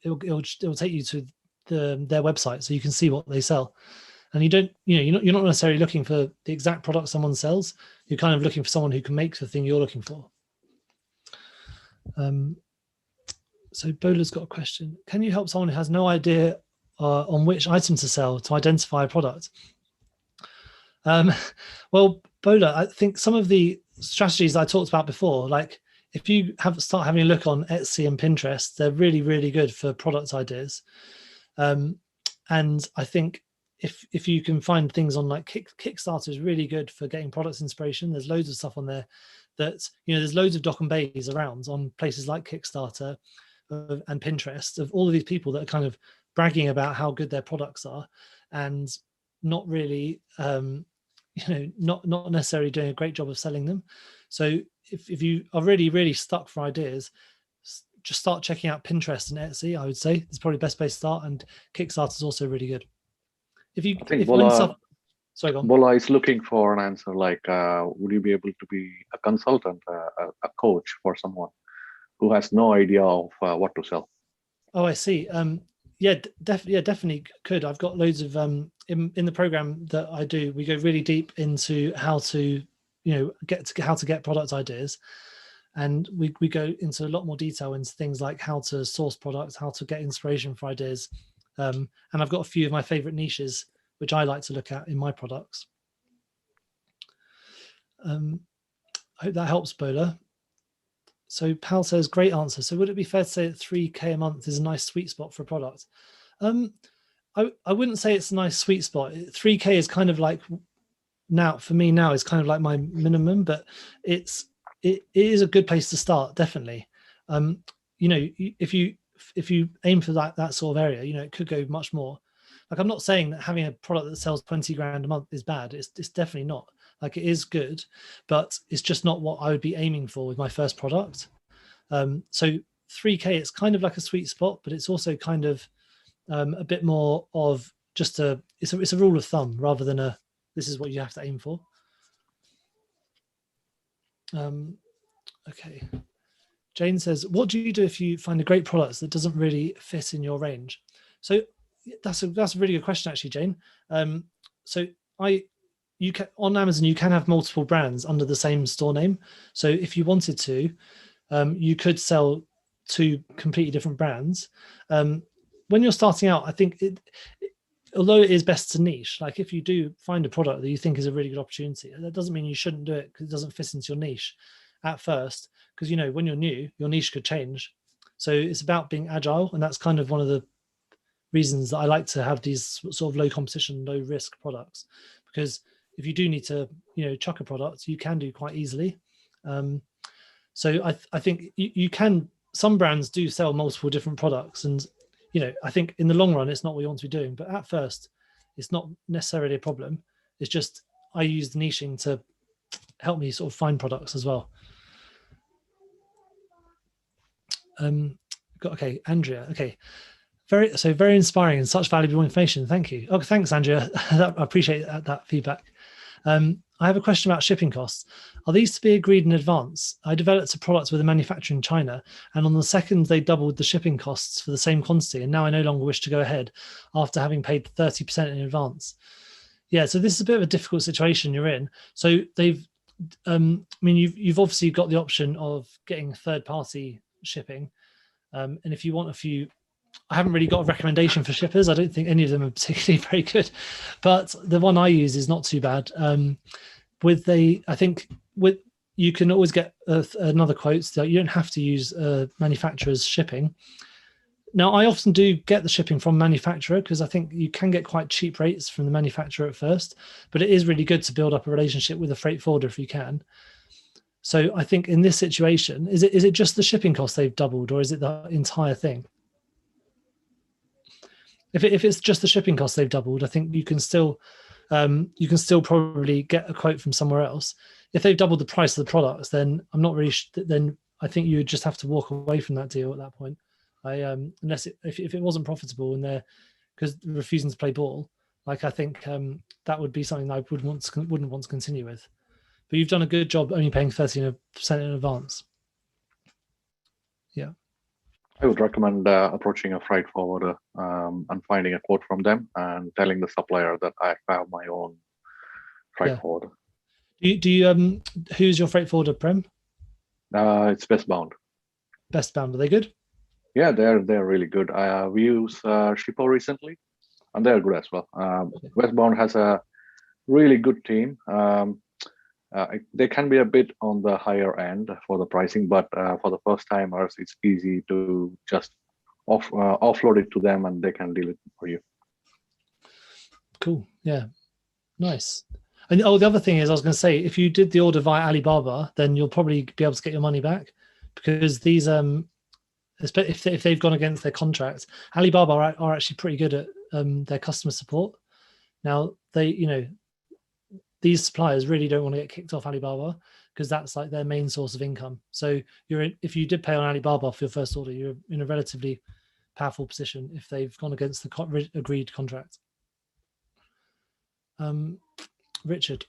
it'll take you to their website, so you can see what they sell. And you're not necessarily looking for the exact product someone sells. You're kind of looking for someone who can make the thing you're looking for. So Bola's got a question. Can you help someone who has no idea on which item to sell to identify a product? Well, Bola, I think some of the strategies I talked about before, like if you start having a look on Etsy and Pinterest, they're really, really good for product ideas. And I think if you can find things on like Kickstarter is really good for getting product inspiration. There's loads of stuff on there that, there's loads of Doc and Bays around on places like Kickstarter and Pinterest of all of these people that are kind of bragging about how good their products are and not really, not necessarily doing a great job of selling them. So if you are really, really stuck for ideas, just start checking out Pinterest and Etsy. I would say it's probably the best place to start, and Kickstarter is also really good. Sorry, go on. Bola is looking for an answer like, would you be able to be a consultant, a coach for someone who has no idea of what to sell? Oh, I see. Definitely could. I've got loads of in the program that I do. We go really deep into how to, how to get product ideas, and we go into a lot more detail into things like how to source products, how to get inspiration for ideas, and I've got a few of my favorite niches which I like to look at in my products. I hope that helps, Bola. So Pal says, great answer. So would it be fair to say that 3K a month is a nice sweet spot for a product? I wouldn't say it's a nice sweet spot. 3K is kind of like, now for me now is kind of like my minimum, but it is a good place to start, definitely. You know, if you aim for that sort of area, you know, it could go much more. Like, I'm not saying that having a product that sells 20 grand a month is bad. It's definitely not. Like, it is good, but it's just not what I would be aiming for with my first product. So 3K, it's kind of like a sweet spot, but it's also kind of a bit more of just it's a rule of thumb rather than this is what you have to aim for. Okay. Jane says, what do you do if you find a great product that doesn't really fit in your range? So that's a really good question, actually, Jane. So you can, on Amazon, you can have multiple brands under the same store name. So if you wanted to, you could sell 2 completely different brands. When you're starting out, I think although it is best to niche, like if you do find a product that you think is a really good opportunity, that doesn't mean you shouldn't do it because it doesn't fit into your niche at first. Because, you know, when you're new, your niche could change. So it's about being agile. And that's kind of one of the reasons that I like to have these sort of low competition, low risk products, because if you do need to, you know, chuck a product, you can do quite easily. So I think you can, some brands do sell multiple different products, and, you know, I think in the long run, it's not what you want to be doing, but at first it's not necessarily a problem. It's just, I use the niching to help me sort of find products as well. Okay, Andrea. Okay, very inspiring and such valuable information. Thank you. Oh, thanks, Andrea. I appreciate that feedback. I have a question about shipping costs. Are these to be agreed in advance? I developed a product with a manufacturer in China, and on the second they doubled the shipping costs for the same quantity, and now I no longer wish to go ahead after having paid 30% in advance. Yeah, so this is a bit of a difficult situation you're in. So they've, I mean, you've obviously got the option of getting third-party shipping, and if you want a few, I haven't really got a recommendation for shippers. I don't think any of them are particularly very good, but the one I use is not too bad. You can always get another quote. So you don't have to use manufacturer's shipping. Now, I often do get the shipping from manufacturer because I think you can get quite cheap rates from the manufacturer at first, but it is really good to build up a relationship with a freight forwarder if you can. So I think in this situation, is it just the shipping cost they've doubled, or is it the entire thing? If it's just the shipping cost they've doubled, I think you can still probably get a quote from somewhere else. If they've doubled the price of the products, then I'm not really. Then I think you would just have to walk away from that deal at that point. Unless if it wasn't profitable and they're because refusing to play ball, like I think that would be something that I wouldn't want to continue with. But you've done a good job only paying 13% in advance. Yeah. I would recommend approaching a freight forwarder and finding a quote from them and telling the supplier that I have my own freight forwarder. Do you who's your freight forwarder, Prem? It's Westbound. Westbound, are they good? Yeah, they're really good. We use Shippo recently, and they're good as well. Westbound has a really good team. They can be a bit on the higher end for the pricing, but for the first timers, it's easy to just offload it to them and they can deal it for you. Cool. Yeah. Nice. And the other thing is, I was going to say, if you did the order via Alibaba, then you'll probably be able to get your money back, because these, if they've gone against their contract, Alibaba are actually pretty good at their customer support. Now, these suppliers really don't want to get kicked off Alibaba because that's like their main source of income. So if you did pay on Alibaba for your first order, you're in a relatively powerful position if they've gone against the agreed contract. Richard,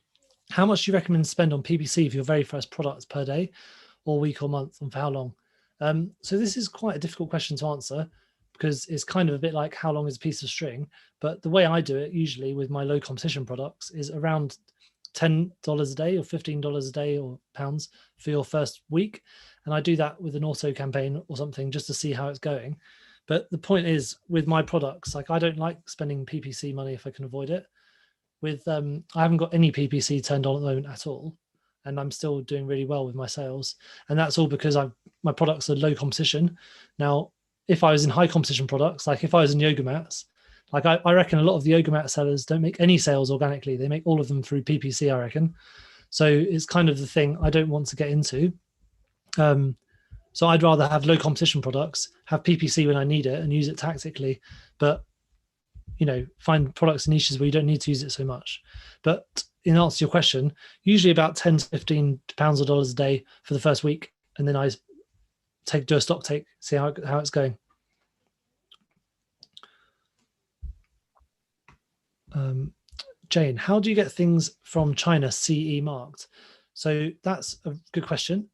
how much do you recommend spend on PPC for your very first product per day or week or month, and for how long? So this is quite a difficult question to answer because it's kind of a bit like how long is a piece of string. But the way I do it usually with my low competition products is around $10 a day or $15 a day or pounds for your first week. And I do that with an auto campaign or something just to see how it's going. But the point is, with my products, like I don't like spending PPC money if I can avoid it. With I haven't got any PPC turned on at the moment at all. and I'm still doing really well with my sales. And that's all because my products are low competition. Now, if I was in high competition products, like if I was in yoga mats, like I reckon a lot of the yoga mat sellers don't make any sales organically. They make all of them through PPC, I reckon. So it's kind of the thing I don't want to get into. So I'd rather have low competition products, have PPC when I need it and use it tactically, but find products and niches where you don't need to use it so much. But in answer to your question, usually about 10 to 15 pounds or dollars a day for the first week, and then I do a stock take, see how it's going. Jane, how do you get things from China CE marked? So that's a good question.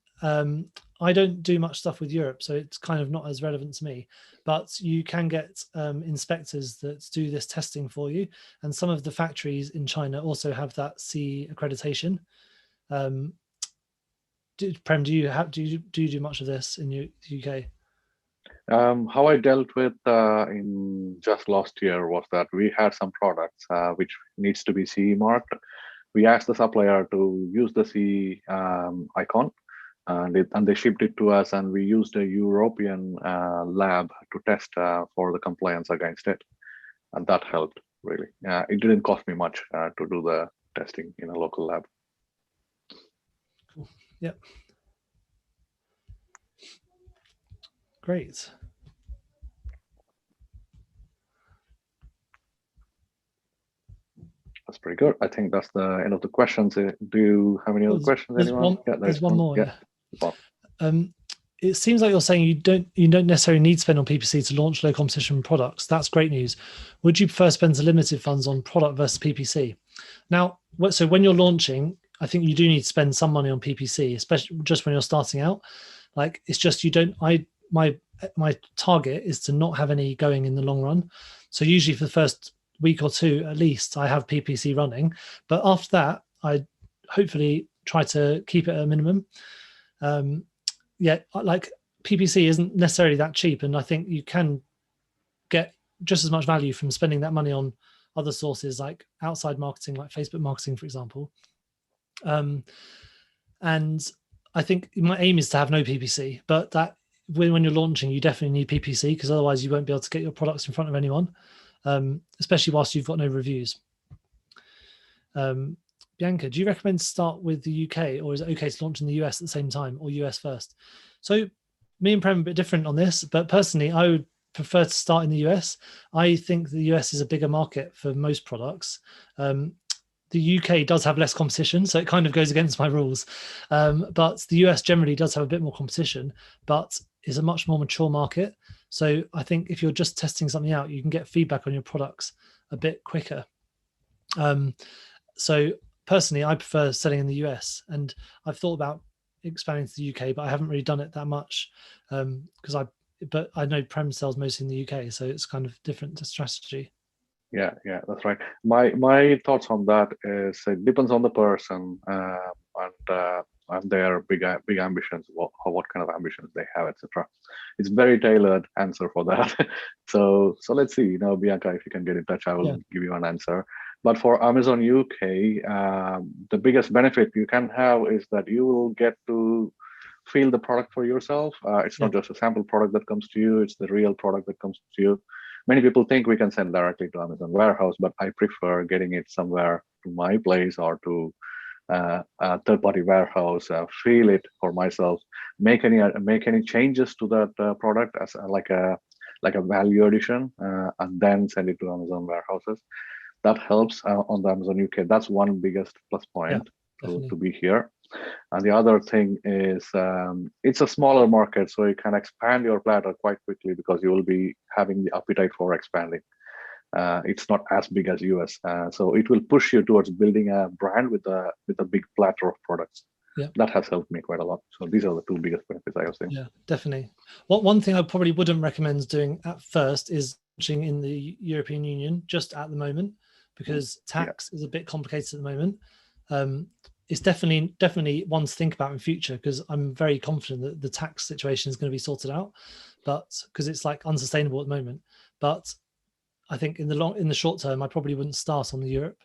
I don't do much stuff with Europe, so it's kind of not as relevant to me, but you can get inspectors that do this testing for you. And some of the factories in China also have that CE accreditation. Prem, do you do much of this in the UK? How I dealt with in just last year was that we had some products which needs to be CE marked. We asked the supplier to use the CE icon, and they shipped it to us, and we used a European lab to test for the compliance against it, and that helped really. It didn't cost me much to do the testing in a local lab. Cool. Yep. Great. That's pretty good. I think that's the end of the questions. Do you have any other questions? Anyone? There's one more. Yeah. It seems like you're saying you don't necessarily need to spend on PPC to launch low competition products. That's great news. Would you prefer spend limited funds on product versus PPC? Now, so when you're launching, I think you do need to spend some money on PPC, especially just when you're starting out. Like it's just my target is to not have any going in the long run. So usually for the first week or two at least, I have PPC running, but after that, I hopefully try to keep it at a minimum. Like PPC isn't necessarily that cheap, and I think you can get just as much value from spending that money on other sources like outside marketing, like Facebook marketing, for example. And I think my aim is to have no PPC, but that when you're launching, you definitely need PPC because otherwise you won't be able to get your products in front of anyone, especially whilst you've got no reviews. Bianca, do you recommend to start with the UK, or is it okay to launch in the US at the same time, or US first? So me and Prem are a bit different on this, but personally, I would prefer to start in the US. I think the US is a bigger market for most products. The UK does have less competition, so it kind of goes against my rules. But the US generally does have a bit more competition, but is a much more mature market. So I think if you're just testing something out, you can get feedback on your products a bit quicker. So personally, I prefer selling in the US, and I've thought about expanding to the UK, but I haven't really done it that much but I know Prem sells mostly in the UK, so it's kind of different to strategy. Yeah, that's right. My thoughts on that is it depends on the person and their big ambitions, what kind of ambitions they have, etc. It's very tailored answer for that. so let's see. Bianca, if you can get in touch, I will give you an answer. But for Amazon UK, the biggest benefit you can have is that you will get to feel the product for yourself. It's not just a sample product that comes to you; it's the real product that comes to you. Many people think we can send directly to Amazon warehouse, but I prefer getting it somewhere to my place or to a third-party warehouse, feel it for myself, make any changes to that product as like a value addition, and then send it to Amazon warehouses. That helps on the Amazon UK. That's one biggest plus point to be here. And the other thing is it's a smaller market, so you can expand your platter quite quickly because you will be having the appetite for expanding. It's not as big as US, so it will push you towards building a brand with a big platter of products. Yeah, that has helped me quite a lot. So these are the two biggest benefits I have seen. Yeah, definitely. One thing I probably wouldn't recommend doing at first is launching in the European Union just at the moment, because tax is a bit complicated at the moment. It's definitely one to think about in future, because I'm very confident that the tax situation is going to be sorted out, but because it's like unsustainable at the moment. But I think in the short term, I probably wouldn't start on the Europe.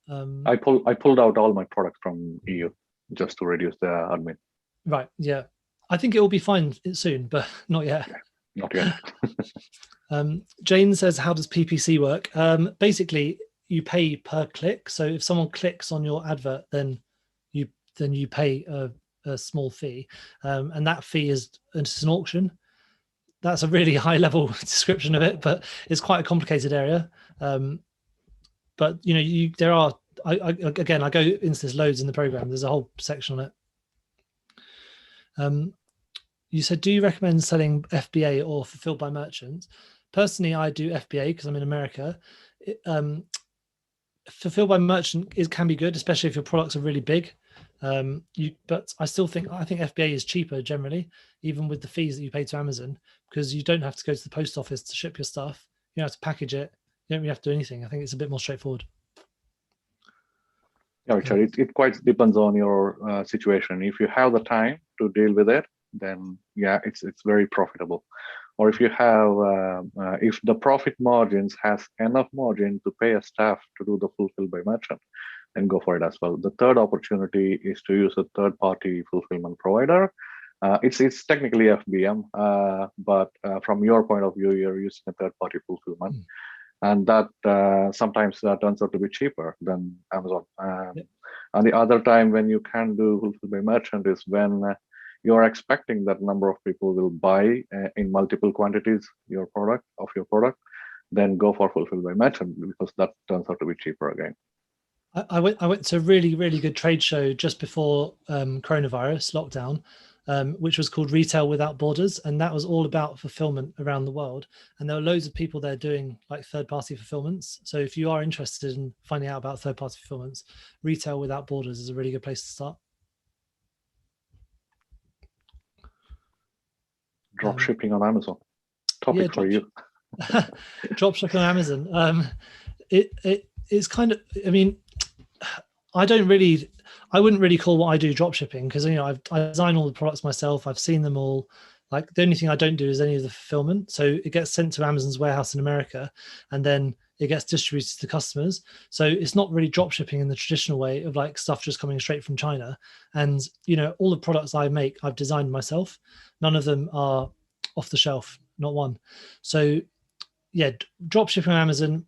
I pulled out all my products from EU. just to reduce the admin. Right. Yeah. I think it will be fine soon, but not yet. Yeah, not yet. Jane says, how does PPC work? Basically, you pay per click. So if someone clicks on your advert, then you pay a small fee, and that fee is it's an auction. That's a really high level description of it, but it's quite a complicated area. But there are. Again, I go into this loads in the program. There's a whole section on it. You said, do you recommend selling FBA or fulfilled by merchants? Personally, I do FBA because I'm in America. Fulfilled by merchant can be good, especially if your products are really big. But I think FBA is cheaper generally, even with the fees that you pay to Amazon, because you don't have to go to the post office to ship your stuff. You don't have to package it. You don't really have to do anything. I think it's a bit more straightforward. Yeah, Richard, it quite depends on your situation. If you have the time to deal with it, then yeah, it's very profitable. Or if you have, if the profit margins has enough margin to pay a staff to do the fulfilled by merchant, then go for it as well. The third opportunity is to use a third-party fulfillment provider. It's technically FBM, but from your point of view, you're using a third-party fulfillment. And that sometimes that turns out to be cheaper than Amazon. And the other time when you can do fulfilled by merchant is when you're expecting that number of people will buy in multiple quantities your product, then go for fulfilled by merchant, because that turns out to be cheaper again. I went to a really, really good trade show just before coronavirus lockdown, which was called Retail Without Borders, and that was all about fulfillment around the world. And there were loads of people there doing like third-party fulfillments. So if you are interested in finding out about third-party fulfillments, Retail Without Borders is a really good place to start. Drop shipping on Amazon. Topic for you. Drop shipping on Amazon. It's kind of, I mean, I wouldn't really call what I do drop shipping, because I design all the products myself. I've seen them all. Like, the only thing I don't do is any of the fulfillment. So it gets sent to Amazon's warehouse in America, and then it gets distributed to customers. So it's not really drop shipping in the traditional way of like stuff just coming straight from China. And all the products I make, I've designed myself. None of them are off the shelf, not one. So yeah, drop shipping on Amazon,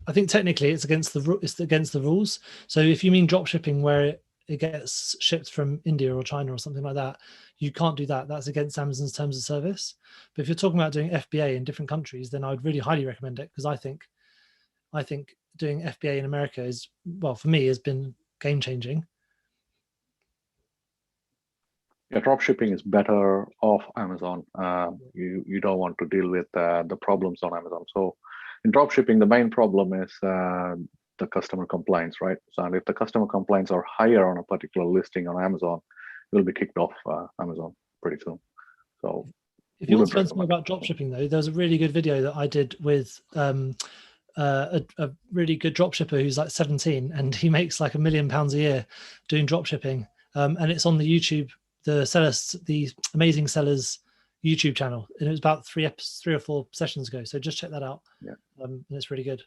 I think technically it's against the rules. So if you mean drop shipping where it gets shipped from India or China or something like that, you can't do that. That's against Amazon's terms of service. But if you're talking about doing FBA in different countries, then I would really highly recommend it, because I think doing FBA in America is, well, for me, has been game changing. Yeah, drop shipping is better off Amazon. You don't want to deal with the problems on Amazon. So in drop shipping, the main problem is the customer complaints, right? So, and if the customer complaints are higher on a particular listing on Amazon, you'll be kicked off Amazon pretty soon. So if you want to learn more about drop shipping, though, there's a really good video that I did with a really good drop shipper who's like 17, and he makes like £1 million a year doing drop shipping, and it's on the YouTube, the Amazing Sellers YouTube channel, and it was about 3 or 4 sessions ago. So just check that out. Yeah, and it's really good.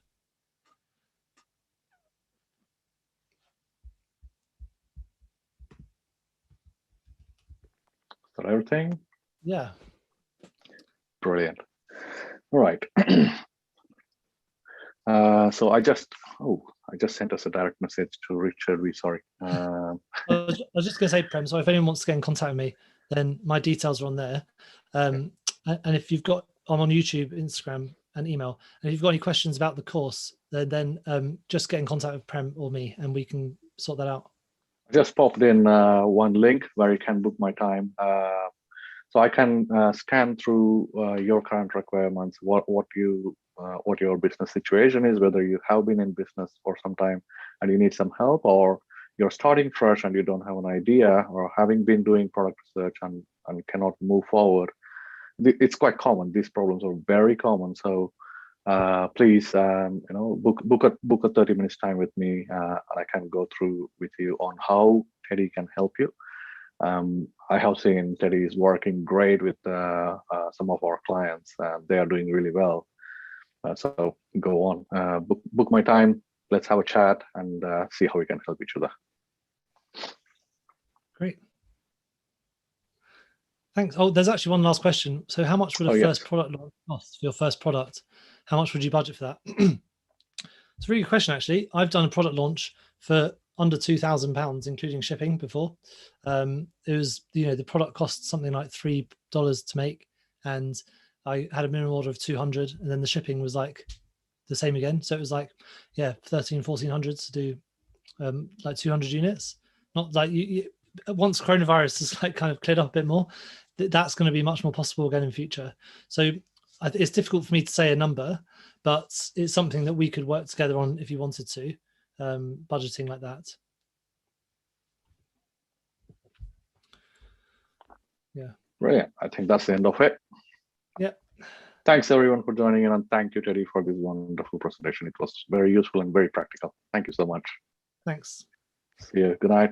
Is that everything? Yeah. Brilliant. All right. So I just sent us a direct message to Richard. Sorry. I was just going to say, Prem, so if anyone wants to get in contact with me, then my details are on there. And if you've got, I'm on YouTube, Instagram, and email. And if you've got any questions about the course, then just get in contact with Prem or me, and we can sort that out. I just popped in one link where you can book my time. So I can scan through your current requirements, what your business situation is, whether you have been in business for some time and you need some help, or you're starting fresh and you don't have an idea, or having been doing product research and cannot move forward. It's quite common. These problems are very common. So please, book a 30 minutes time with me, and I can go through with you on how Teddy can help you. I have seen Teddy is working great with some of our clients. They are doing really well. So go on, book my time. Let's have a chat and see how we can help each other. Great. Thanks. Oh, there's actually one last question. So how much would a first product launch cost for your first product? How much would you budget for that? It's a really good question, actually. I've done a product launch for under £2,000, including shipping before. It was, the product cost something like $3 to make. And I had a minimum order of 200, and then the shipping was like the same again. So it was like, 1,1400 to do like 200 units. Not like once coronavirus is like kind of cleared up a bit more, that's going to be much more possible again in future. So it's difficult for me to say a number, but it's something that we could work together on if you wanted to, budgeting like that. Yeah. Brilliant. I think that's the end of it. Yeah. Thanks everyone for joining in, and thank you, Teddy, for this wonderful presentation. It was very useful and very practical. Thank you so much. Thanks. See you. Good night.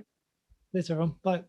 Later, everyone. Bye.